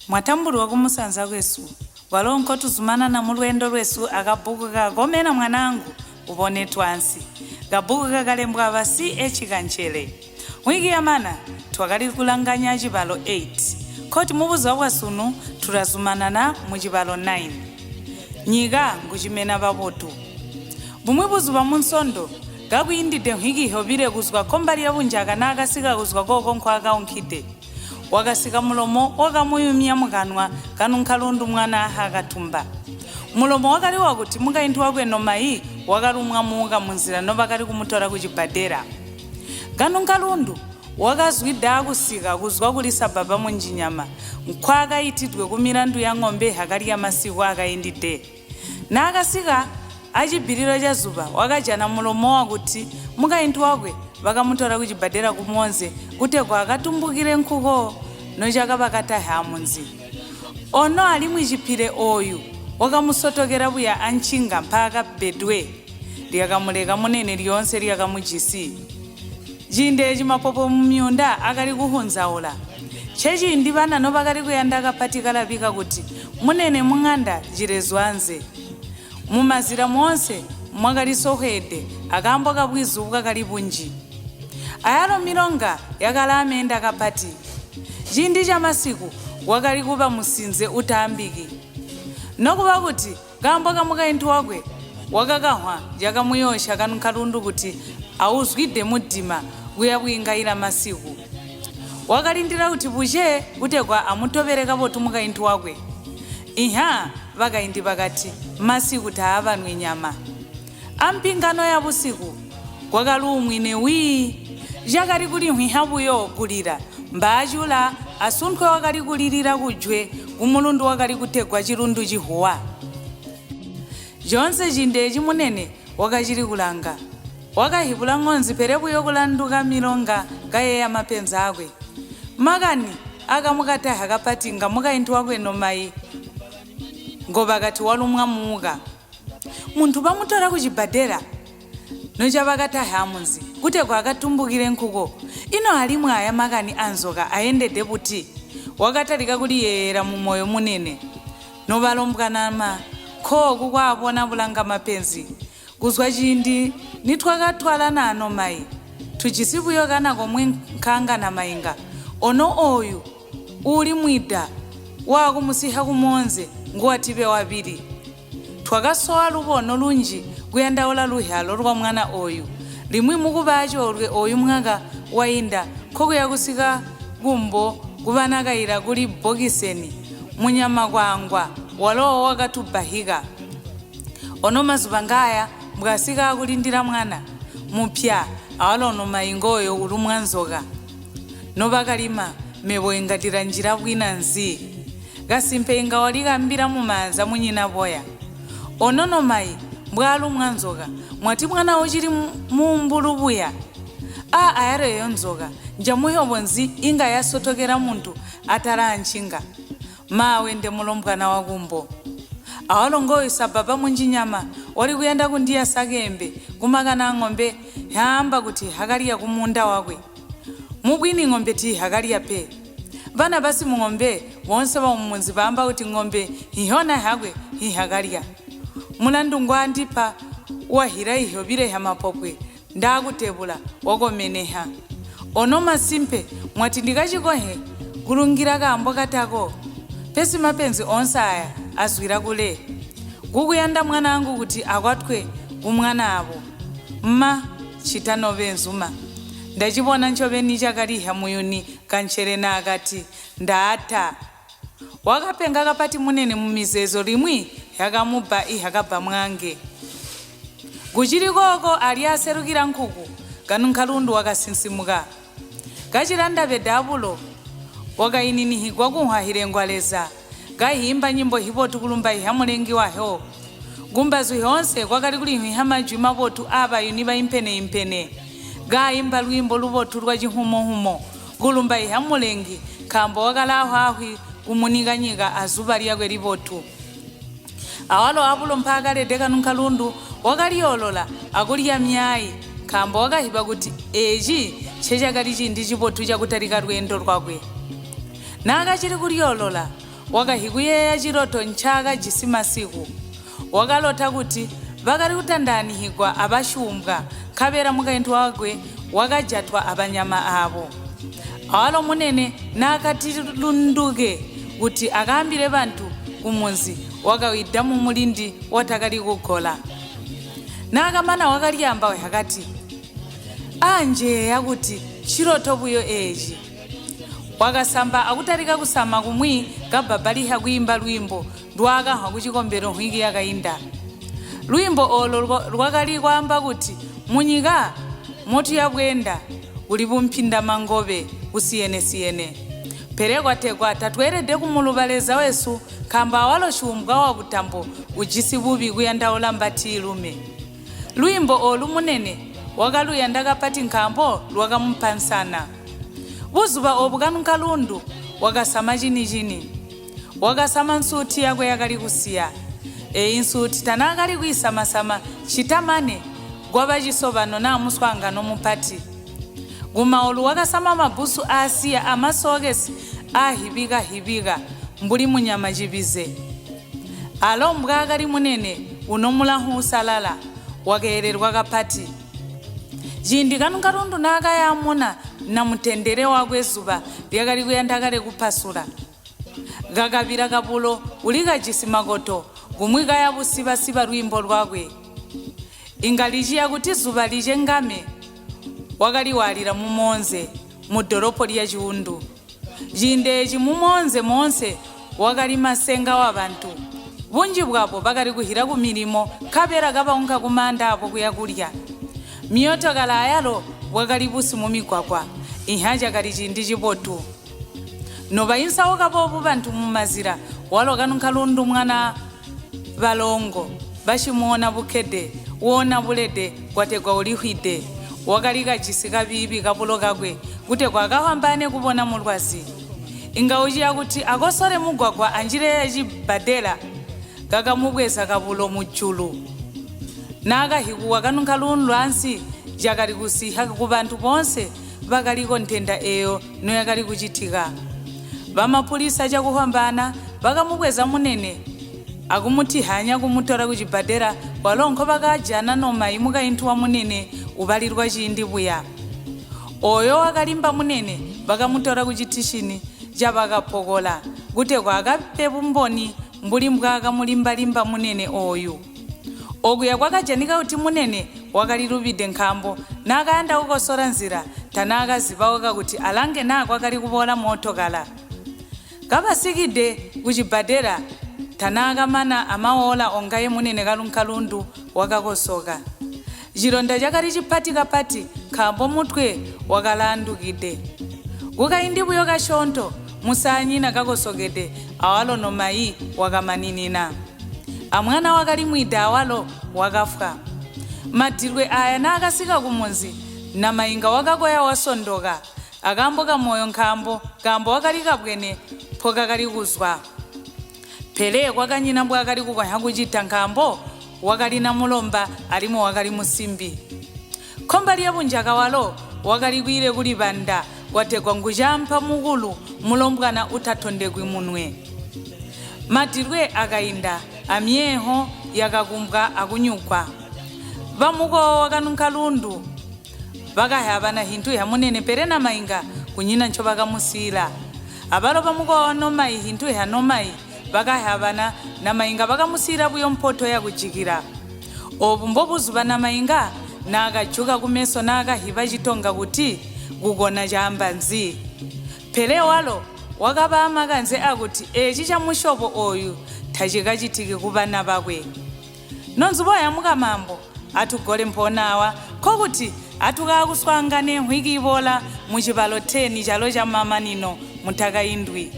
Mwatambulwa kumusanza KWESU walonko tuzumana na mulwendo lwesu akabhuku ka Komena Mwanaangu Ubone Twaansi kabhuku kakalembwa aba CH Kanchere wiki yamana twakali kulanganya Cibalo 8 koti mubuzo wabwasunu turazumana na mu Cibalo 9 nyiga nguchimena babotu bumwe buzuba munsondo gabwindide hiki hobire kuzwa kombali yabunjaga nagasika kuzwa koko nkwaka onkide wagasika mulomo wakamuyumya mukanwa kanunkalundu mwana hakatumba mulomo wakali wakuti mukaintu wakweno mai wakalumwa muka munzira nobakali kumutora kuchibadera kanunkalundu wakazwida akusika kuzwa kulisa baba munjinyama nkwaka itidwe kumirandu ya ng'ombe hakali ya masiku akaindide nakasika achibiriro cha zuba wakajana mulomo wakuti mukaintu wakwe vakamutora kuchibadera kumonze kuti kwakatumbukire nkhuko nochaka vakataha munzi ono ali mwichipire oyu wakamusotokera buya anchinga mpaka bedwe liyakamuleka munene lyonse liyakamujisi jinde chimapopo mumyunda akali kuhunzaula chechindi vana novakali kuyanda akapatikala vika kuti munene mung'anda jirezwanze mumazira monse mwakalisohede akambo kabwizu kakali bunji ayalo milonga yakala amenda kapati chindi cha masiku wakali kupa musinze utambiki nokuva kuti kambo kamukaintu wakwe wakakahwa jakamuyosha kanunkalundu kuti auzwide mudima kuya kuingaira masiku wakalindira kuti buche kutekwa amutopereka potu mukaintu wakwe iha vakaindi vakati masiku taavanwe nyama ampingano ya busiku kwakalumwine wii jakali kuli hwihabuyo kulira mbachula asunthwe wakali kulirira kujwe kumulundu wakali kutegwa chirundu chihuwa jonse chindechi munene wakachiri kulanga wakahipula ng'onzi perepuyo kulanduka milonga kayeya mapenza akwe makani akamukataha kapatinga mukaintu wakweno mai ngobakati walumwa muuka munthu pamutora kuchibadera nochavakataha munzi kutekwa akatumbukire nkhuko ino alimwe aya makani anzoka ayendede kuti wakatalika kuliyera mumoyo munene novalombwanama khoku kwaapona bulanga mapenzi kuzwa chindi nitwakatwala nano mai tuchisipuyo kana komwe nkhanga na mainga ono oyu uli mwida wakumusiha kumonze nguwatipe wapiri twakasowa lubono lunji kuyandaula luhyalo lwa mwana oyu limwi mukubacho olwe oyu mwaka wainda khoko yakusika kumbo kuvanakaira kuli bokiseni munyama kwangwa walowo wakatubahika ono mazuva ngaya mbwasika akulindira mwana mupya awalono maingoyo uli mwanzoka novakalima mebo ingatira njira bwina nzi gasimpe ingawalikammbira mumanza munyina boya onono mai mbwalu mwanzoka mwati mwana uchiri mumbulubuya ayareyo nzoka njamuyobo nzi inga yasotokera muntu atara anchinga mawende mulombwana wakumbo awalongoyo sababa munjinyama wali kuyenda kundiya sakembe kumakana ng'ombe yamba kuti hakaliya kumunda wakwe mubwini ng'ombe ti hakaliya pe vana basi mung'ombe wonse wamumunzi vamba kuti ng'ombe hihona hakwe hihakaliya mulandu ngwandipa wahira iho bire ya mapopwe ndakutebula wakomeneha ono masimpe mwati ndikachikohe kulungira kambo katako pesi mapenzi onse aya azwira kule kukuyanda mwanangu kuti akwatwe kumwana abo mma chitanove nzuma ndachipona nchoveni chakaliha muyuni kanchere na akati ndata wakapenga kapati munene mumizezo limwi yakamubba ihakabba mwange kuchiri koko ali aserukira nkhuku kanunkalundu wakasinsimuka kachilanda pedabulo wakayininihigwa kunhwahilengwaleza kahimba nyimbo hipotu kulumba ihamulengi waho gumbazu yonse kwakali kuli ihamajwi mapotu abayuni baimpene gayimba lwimbo lupotu lwa chihumohumo kulumba ihamulengi kambo wakalahwahwi kumunikanyika azuba lyakwe lipotu awalo apulo mpaka lede kanunkalundu wakaliyolola akuliya myayi kambo wakahipa kuti echi chechakali chindi chipotu chakutalika lwendo lwakwe nakachiri kulyolola wakahikuyeya chiloto nchaka chisimasiku wakalota kuti vakali kutandani higwa abaxumbwa khavera mukainthu wakwe wakajatwa abanyama avo awalo munene nakatilunduke kuti akambire bantu kumunzi wakawida mumulindi watakali kugola nakamana wakaliyamba we hakati anje yakuti chiloto buyo eji wakasamba akutalika kusama kumwi kababaliha kuimba lwimbo lwakaha kuchikombero nhwiki yakayinda lwimbo olo lwakali kwamba kuti munyika motu yabwenda uli bumphinda mangobe kusiyene perekwatekwa tatwerede kumulubaleza wesu khamba awalo xumbwa wa butambo ujisi bubi kuyandaula mbati ilume lwimbo olu munene wakaluyanda kapati nkhambo lwakamupansana buzuba obukanu kalundu wakasama chini wakasama nsuti yakwe yakali kusiya insuti tanakali kuisamasama chitamane gwaba chisobano na muswangano mupati gumaolu wakasama mabusu asiya amasokesi ahibika mbuli munyama chibize alombwa akali munene unomulahu usalala wakeererwa kapati jindi kanu kalundu nakayamuna na mutendere wakwe zuba lyakali kuyandakale kupasula gakavira kapulo ulika chisimakoto gumwika yabusiba lwimbo lwakwe ingalichiya kuti zuba lije ngame wakaliwalira mumonze mudoropo lya chiundu jindeji mumonze monse wakali masenga wa bantu bunji bwapo bakali kuhira kumilimo kapera kapaunka kumanda apo kuyakulya miyoto kala ayalo wakali busi mumigwagwa ihaja kali chindi chipotu noba insawo kapopo bantu mumazira walo kanu kalundu mwana balongo bashimuona bukede wona bulede kwategwa ulihwide wakalika jisika bibi kapulo kakwe kute kwakahambane kubona mulwazi ingaujiya kuti akosore mugwagwa anjire yachibadela kakamubweza kapulo mujulu nakahikuwa kanu kalundu ansi jakali kusiha kubantu bonse bakaliko ntenda eyo noyakali kuchitika bamapulisa chakuhambana bakamubweza munene akumutihanya kumutora kuchibadera walonko bakajana nomayi mukainthu wa munene ubalirwa chindi buya oyo wakalimba munene bakamutora kuchitishini jabakapokola kute kwakapepu mboni mbuli mbwakamulimbalimba munene oyu okuya kwakajanika kuti munene wakalilubide nkhambo nakayanda kukosora nzira tanakazipawoka kuti alange nako akali kupola motokala kabasikide kuchibadera tanakamana amawola ongaye munene kalunkalundu wakakosoka jilonda jakali chipatikapati khambo mutwe wakalandukide kukaindi buyo kashonto musanyina kakosokede awalo nomayi wakamaninina amwana wakali mwida awalo wakafwa madirwe aya nakasika kumunzi na mayinga wakakoya wasondoka akamboka moyo nkhambo kambo wakali kabwene phoka kali kuzwa pele kwakanyina mbwa akali kukwanya kuchita nkhambo wakali na mulomba alimo wakali musimbi khomba lya bunjaka walo wakali kwire kuli banda kwategwa ngujampa mukulu mulombwana utathondekwi munwe madirwe akayinda amyeho yakakumbwa akunyukwa bamuko wakanunkalundu bakayabana hintu ya munene perena mainga kunyina ncho bakamusila abalo bamuko nomayi hintu ya nomayi bakayabana na mainga bakamusila buyo mpoto ya kujikira obumbo buzuba na mainga nakajuka kumeso nakahiba chitonga kuti kugona jambanzi pele walo wakaba amakanze akuti echi cha mushopo oyu thachikachitike kubana bakwe nonzuboya mukamambo atugole mponawa kokuti atukakuswangane nhwiki ibola muchibalo 10 chalo cha mama nino mutakayindwi